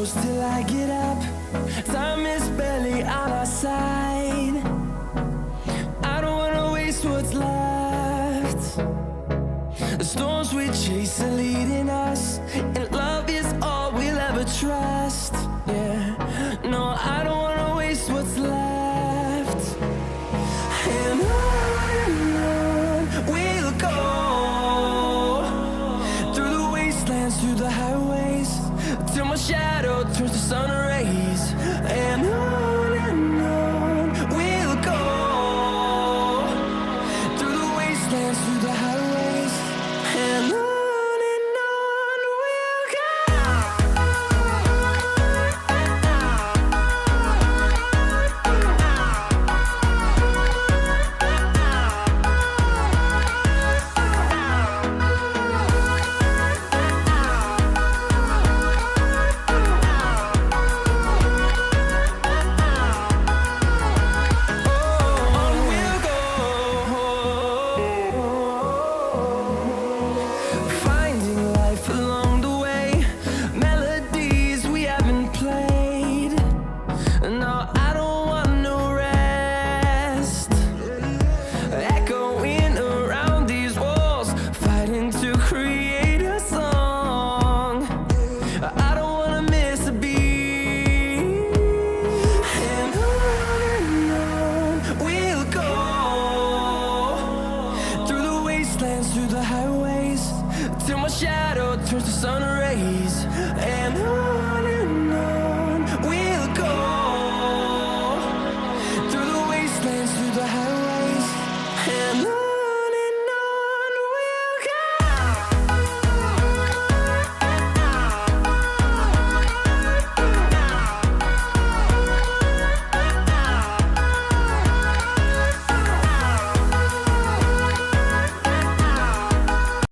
close till I get up. Time is barely on our side. I don't wanna waste what's left. The storms we chase are leading us, and love is all we'll ever trust. Yeah, no, I don't wanna waste what's left. And on we'll go, through the wastelands, through the highways, till my shadow turns to sun rays. And on we'll go, through the wastelands, through the highways, and on we'll go. Finding life along the way, melodies we haven't played. No, I